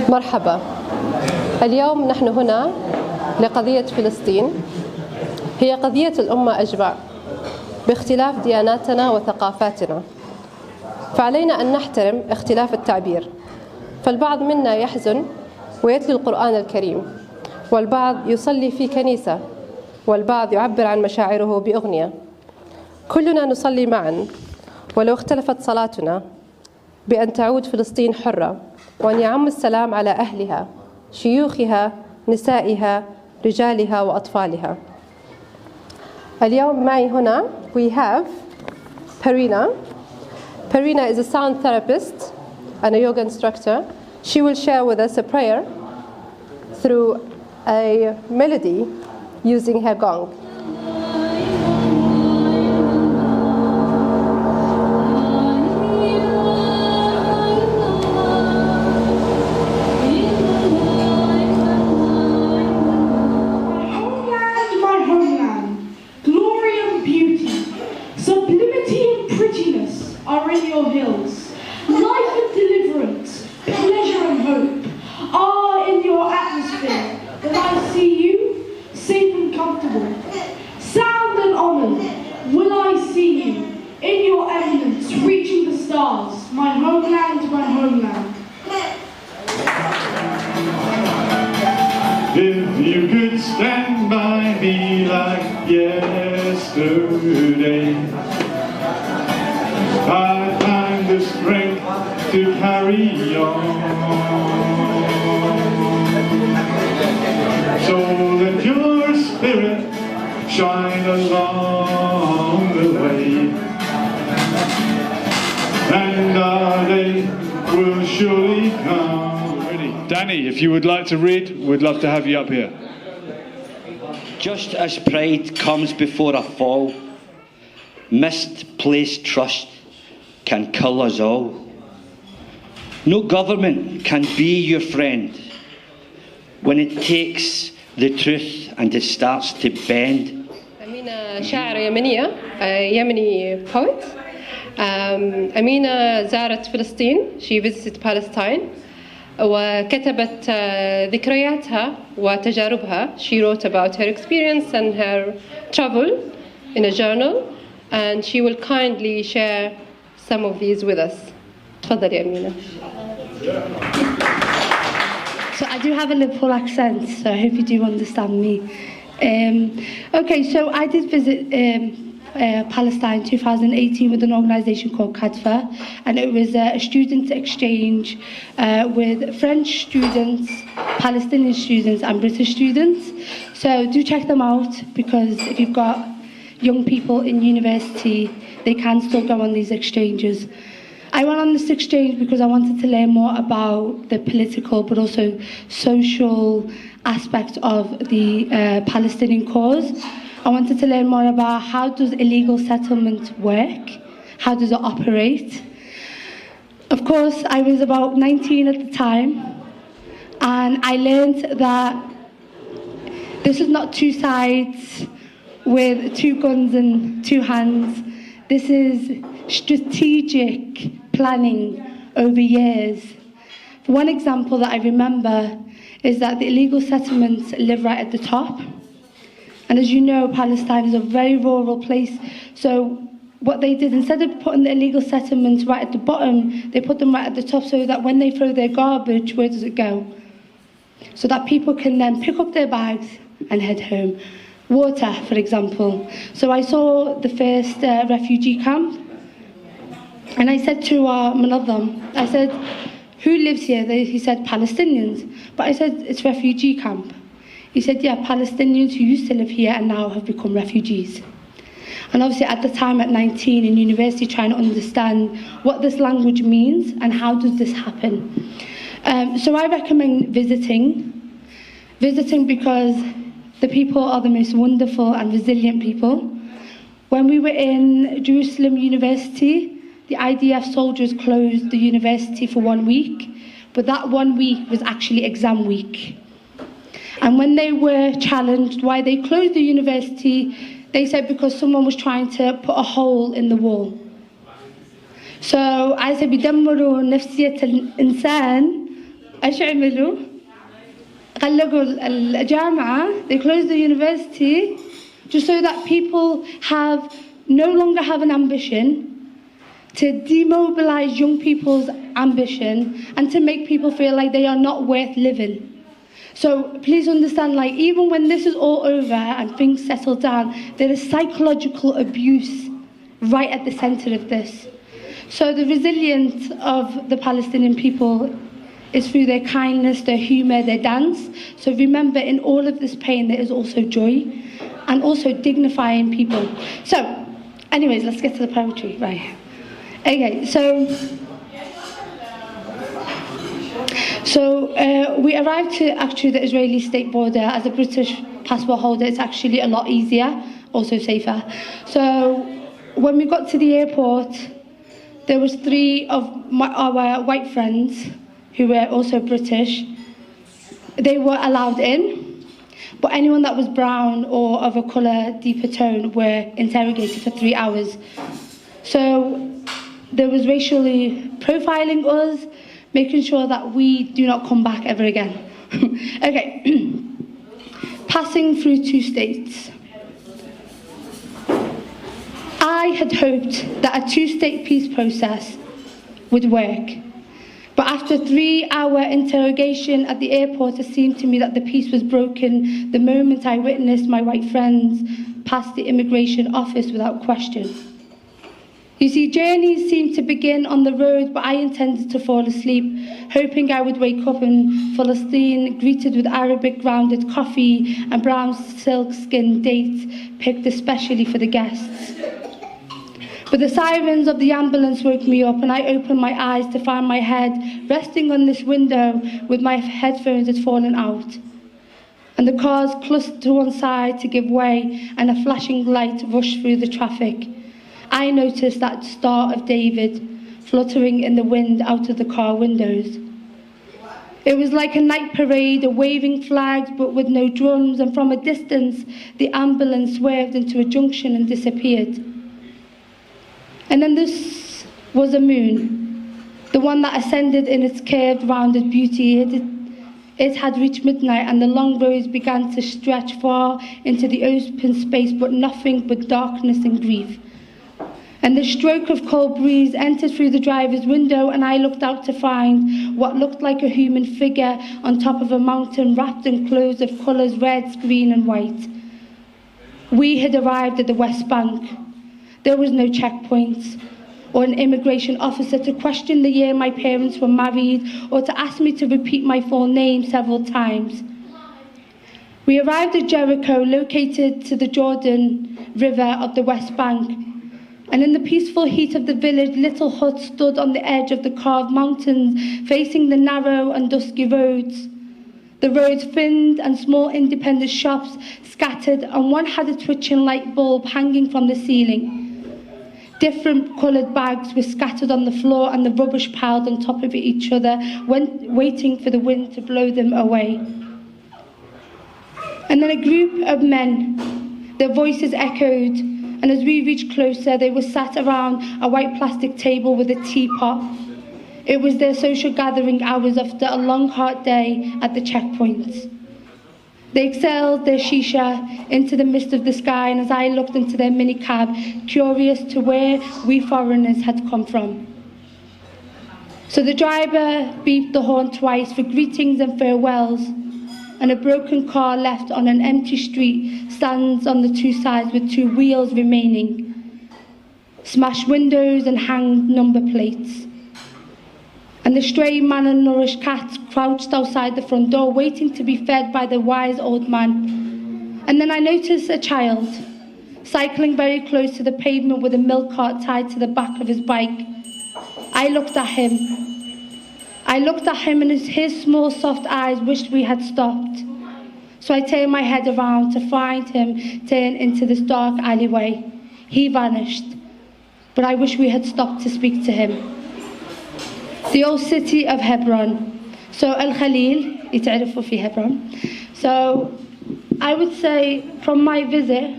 مرحبا. اليوم نحن هنا لقضية فلسطين، هي قضية الأمة أجمع باختلاف دياناتنا وثقافاتنا، فعلينا أن نحترم اختلاف التعبير، فالبعض منا يحزن ويتلو القرآن الكريم، والبعض يصلي في كنيسة، والبعض يعبر عن مشاعره بأغنية. كلنا نصلي معا، ولو اختلفت صلاتنا، بأن تعود فلسطين حرة، وأن يعم السلام على أهلها، شيوخها، نسائها، رجالها وأطفالها. اليوم معي هنا we have Parina. Parina is a sound therapist and a yoga instructor. She will share with us a prayer through a melody using her gong. Are in your hills. Life and deliverance, pleasure and hope are in your atmosphere. That I see you, safe and comfortable. Sound and honor, will I see you in your eminence, reaching the stars. My homeland, my homeland. If you could stand by me like yesterday, I'd find the strength to carry on. So let your spirit shine along the way, and our day will surely come. Ready? Danny, if you would like to read, we'd love to have you up here. Just as pride comes before a fall, misplaced trust can kill us all. No government can be your friend when it takes the truth and it starts to bend. أمينة شاعرة يمنية, Yemeni poet. أمينة زارت فلسطين. She visited Palestine وكتبت ذكرياتها وتجاربها. She wrote about her experience and her travel in a journal, and she will kindly share some of these with us. تفضلي أمينة. So I do have a Liverpool accent, so I hope you do understand me. Okay, so I did visit Palestine 2018 with an organisation called CADFA, and it was a student exchange with French students, Palestinian students and British students. So do check them out, because if you've got young people in university, they can still go on these exchanges. I went on this exchange because I wanted to learn more about the political but also social aspect of the Palestinian cause. I wanted to learn more about how does illegal settlement work, how does it operate. Of course, I was about 19 at the time, and I learned that this is not two sides with two guns in two hands. This is strategic planning over years. One example that I remember is that the illegal settlements live right at the top. And as you know, Palestine is a very rural place. So what they did, instead of putting the illegal settlements right at the bottom, they put them right at the top, so that when they throw their garbage, where does it go? So that people can then pick up their bags and head home. Water, for example. So I saw the first refugee camp, and I said to Manadam, I said, who lives here? He said, Palestinians. But I said, it's refugee camp. He said, yeah, Palestinians who used to live here and now have become refugees. And obviously at the time at 19 in university, trying to understand what this language means and how does this happen. So I recommend visiting because the people are the most wonderful and resilient people. When we were in Jerusalem University, the IDF soldiers closed the university for 1 week, but that 1 week was actually exam week. And when they were challenged why they closed the university, they said because someone was trying to put a hole in the wall. So I said, بيدمروا نفسية الإنسان ايش عملوا؟ غلقوا الجامعة. They closed the university just so that people no longer have an ambition, to demobilize young people's ambition and to make people feel like they are not worth living. So please understand, like, even when this is all over and things settle down, there is psychological abuse right at the center of this. So the resilience of the Palestinian people is through their kindness, their humor, their dance. So remember, in all of this pain, there is also joy and also dignifying people. So, anyways, let's get to the poetry, right? Okay, so we arrived to actually the Israeli state border. As a British passport holder, it's actually a lot easier, also safer. So when we got to the airport, there was 3 of our white friends who were also British. They were allowed in, but anyone that was brown or of a colour deeper tone were interrogated for 3 hours. So there was racially profiling us, making sure that we do not come back ever again. Okay, passing through 2 states. I had hoped that a 2-state peace process would work. But after 3-hour interrogation at the airport, it seemed to me that the peace was broken the moment I witnessed my white friends pass the immigration office without question. You see, journeys seemed to begin on the road, but I intended to fall asleep, hoping I would wake up in Palestine, greeted with Arabic grounded coffee and brown silk-skinned dates picked especially for the guests. But the sirens of the ambulance woke me up, and I opened my eyes to find my head resting on this window with my headphones had fallen out. And the cars clustered to one side to give way, and a flashing light rushed through the traffic. I noticed that Star of David fluttering in the wind out of the car windows. It was like a night parade, a waving flags but with no drums, and from a distance the ambulance swerved into a junction and disappeared. And then this was a moon, the one that ascended in its curved, rounded beauty. It had reached midnight, and the long rows began to stretch far into the open space, but nothing but darkness and grief. And the stroke of cold breeze entered through the driver's window, and I looked out to find what looked like a human figure on top of a mountain, wrapped in clothes of colours red, green and white. We had arrived at the West Bank. There was no checkpoints or an immigration officer to question the year my parents were married or to ask me to repeat my full name several times. We arrived at Jericho, located to the Jordan River of the West Bank. And in the peaceful heat of the village, little huts stood on the edge of the carved mountains, facing the narrow and dusky roads. The roads thinned and small independent shops scattered, and one had a twitching light bulb hanging from the ceiling. Different coloured bags were scattered on the floor, and the rubbish piled on top of each other, waiting for the wind to blow them away. And then a group of men, their voices echoed, and as we reached closer, they were sat around a white plastic table with a teapot. It was their social gathering hours after a long, hard day at the checkpoints. They exhaled their shisha into the mist of the sky, and as I looked into their minicab, curious to where we foreigners had come from. So the driver beeped the horn twice for greetings and farewells, and a broken car left on an empty street stands on the 2 sides with 2 wheels remaining, smashed windows and hanged number plates. And the stray malnourished cats crouched outside the front door, waiting to be fed by the wise old man. And then I noticed a child cycling very close to the pavement with a milk cart tied to the back of his bike. I looked at him, and his small soft eyes wished we had stopped. So I turned my head around to find him turn into this dark alleyway. He vanished, but I wish we had stopped to speak to him. The old city of Hebron. So Al-Khalil, يتعرفوا في Hebron. So I would say from my visit,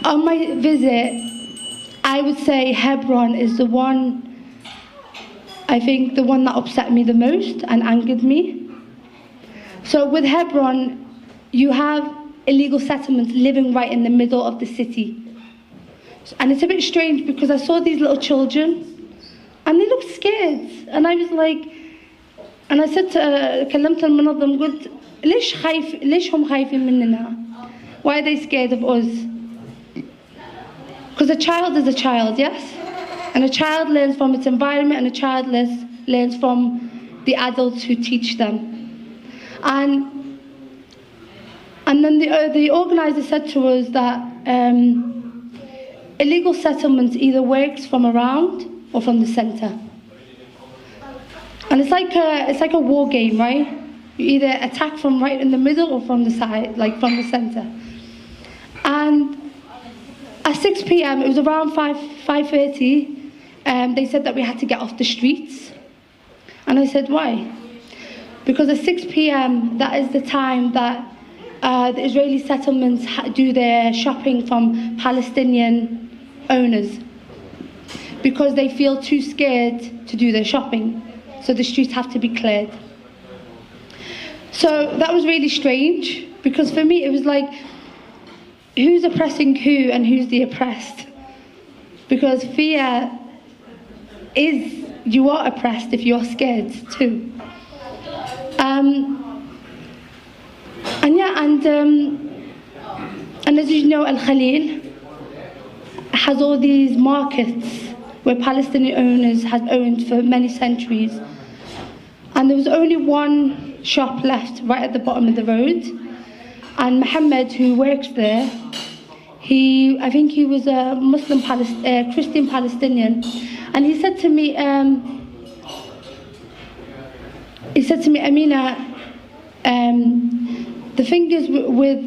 on my visit, I would say Hebron is the one I think the one that upset me the most and angered me. So with Hebron, you have illegal settlements living right in the middle of the city. And it's a bit strange because I saw these little children and they looked scared. And I was like, and I said to كلمت المنظم قلت ليش هم خايفين مننا? Why are they scared of us? Because a child is a child, yes? And a child learns from its environment, and a child learns from the adults who teach them. And then the organizer said to us that illegal settlements either works from around or from the center. And it's like a war game, right? You either attack from right in the middle or from the side, like from the center. And at 6 p.m, it was around 5:30, they said that we had to get off the streets. And I said, why? Because at 6 p.m, that is the time that the Israeli settlements do their shopping from Palestinian owners, because they feel too scared to do their shopping, so the streets have to be cleared. So that was really strange, because for me it was like, who's oppressing who and who's the oppressed? Because fear is, you are oppressed if you're scared too. And as you know, Al-Khalil has all these markets where Palestinian owners have owned for many centuries. And there was only one shop left right at the bottom of the road. And Muhammad, who works there, I think he was a Muslim Christian Palestinian, and he said to me, Amina, the thing is with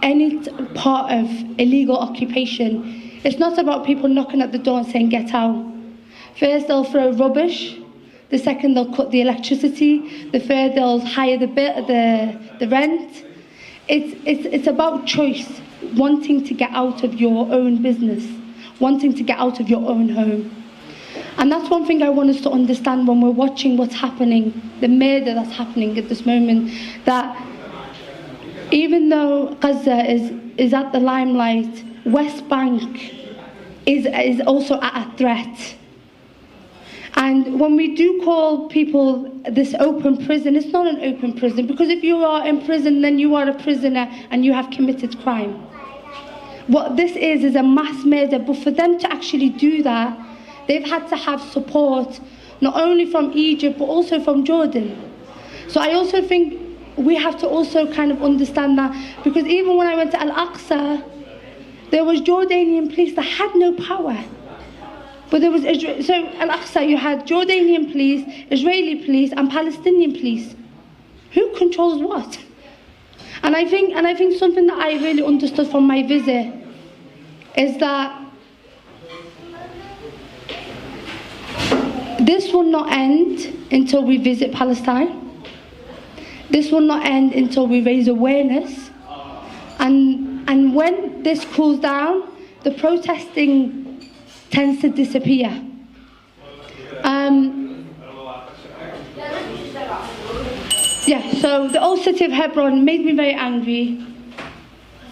any part of illegal occupation, it's not about people knocking at the door and saying get out. First they'll throw rubbish, the second they'll cut the electricity, the third they'll hire the rent. It's about choice, wanting to get out of your own business, wanting to get out of your own home. And that's one thing I want us to understand when we're watching what's happening, the murder that's happening at this moment, that even though Gaza is at the limelight, West Bank is also at a threat. And when we do call people this open prison, it's not an open prison, because if you are in prison, then you are a prisoner and you have committed crime. What this is a mass murder, but for them to actually do that, they've had to have support, not only from Egypt, but also from Jordan. So I also think we have to also kind of understand that, because even when I went to Al-Aqsa, there was Jordanian police that had no power. But there was so Al-Aqsa, you had Jordanian police, Israeli police, and Palestinian police. Who controls what? And I think something that I really understood from my visit is that this will not end until we visit Palestine. This will not end until we raise awareness. And when this cools down, the protesting tends to disappear. So the old city of Hebron made me very angry.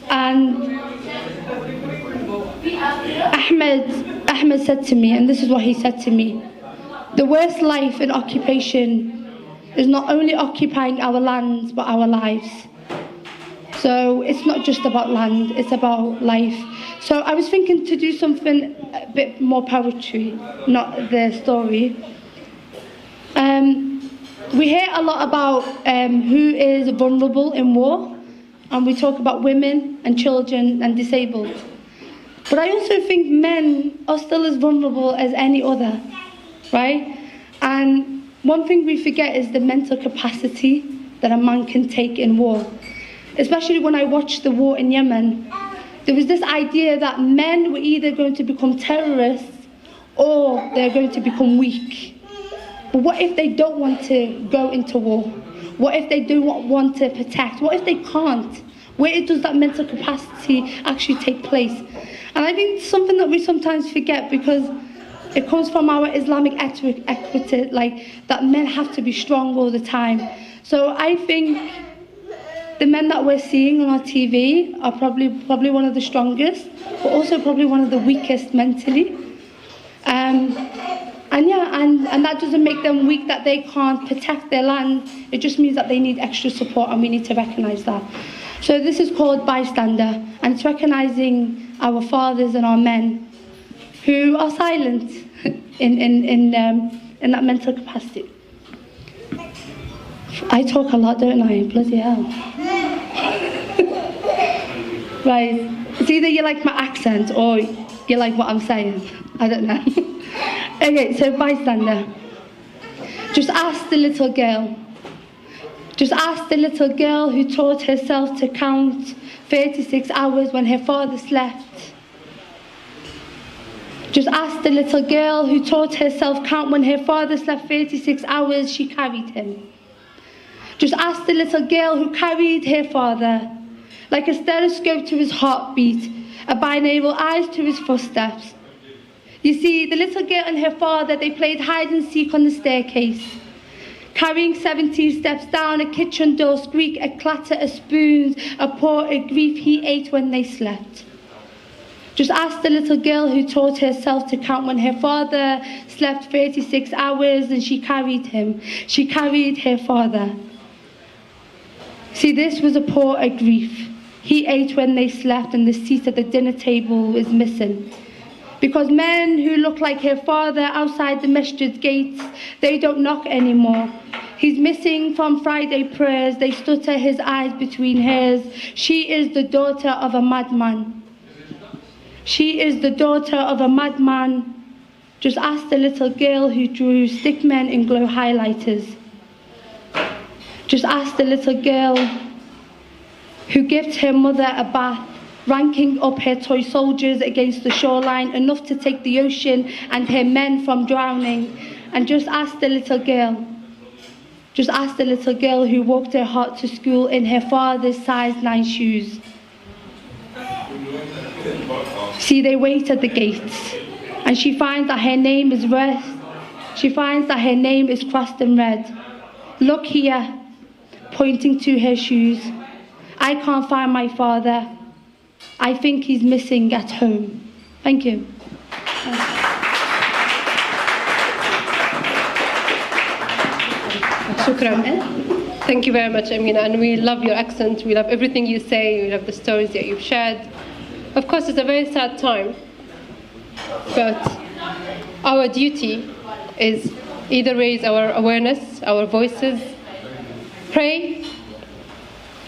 And Ahmed said to me, and this is what he said to me, the worst life in occupation is not only occupying our lands, but our lives. So it's not just about land, it's about life. So I was thinking to do something a bit more poetry, not the story. We hear a lot about who is vulnerable in war, and we talk about women and children and disabled. But I also think men are still as vulnerable as any other, right? And one thing we forget is the mental capacity that a man can take in war. Especially when I watched the war in Yemen, there was this idea that men were either going to become terrorists or they're going to become weak. But what if they don't want to go into war? What if they do not want to protect? What if they can't? Where does that mental capacity actually take place? And I think it's something that we sometimes forget, because It comes from our Islamic equity, like that men have to be strong all the time. So I think the men that we're seeing on our TV are probably one of the strongest, but also probably one of the weakest mentally. And that doesn't make them weak, that they can't protect their land. It just means that they need extra support, and we need to recognise that. So this is called bystander, and it's recognising our fathers and our men who are silent in that mental capacity. I talk a lot, don't I? Bloody hell. Right. It's either you like my accent or you like what I'm saying. I don't know. Okay, so bystander. Just ask the little girl. Just ask the little girl who taught herself to count 36 hours when her father slept. Just ask the little girl who taught herself count when her father slept 36 hours, she carried him. Just ask the little girl who carried her father, like a stethoscope to his heartbeat, a binaural eyes to his footsteps. You see, the little girl and her father, they played hide and seek on the staircase, carrying 17 steps down, a kitchen door squeak, a clatter of spoons, a pour of grief he ate when they slept. Just ask the little girl who taught herself to count when her father slept 36 hours and she carried him. She carried her father. See, this was a pour of grief. He ate when they slept and the seat at the dinner table is missing. Because men who look like her father outside the masjid's gates, they don't knock anymore. He's missing from Friday prayers, they stutter his eyes between hers. She is the daughter of a madman. She is the daughter of a madman. Just ask the little girl who drew stickmen in glow highlighters. Just ask the little girl who gives her mother a bath, ranking up her toy soldiers against the shoreline, enough to take the ocean and her men from drowning. And just ask the little girl. Just ask the little girl who walked her heart to school in her father's size 9 shoes. See, they wait at the gates, and she finds that her name is red. She finds that her name is crossed in red. Look here, pointing to her shoes. I can't find my father. I think he's missing at home. Thank you. Shukran. Thank you very much, Amina, and we love your accent, we love everything you say, we love the stories that you've shared. Of course, it's a very sad time, but our duty is either raise our awareness, our voices, pray,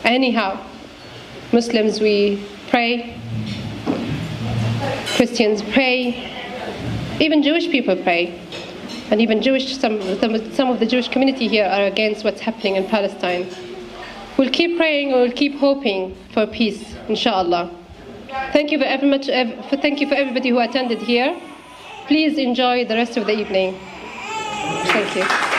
anyhow. Muslims, we pray, Christians pray, even Jewish people pray, and even some of the Jewish community here are against what's happening in Palestine. We'll keep praying, we'll keep hoping for peace, inshallah. Thank you very much. Thank you for everybody who attended here. Please enjoy the rest of the evening. Thank you.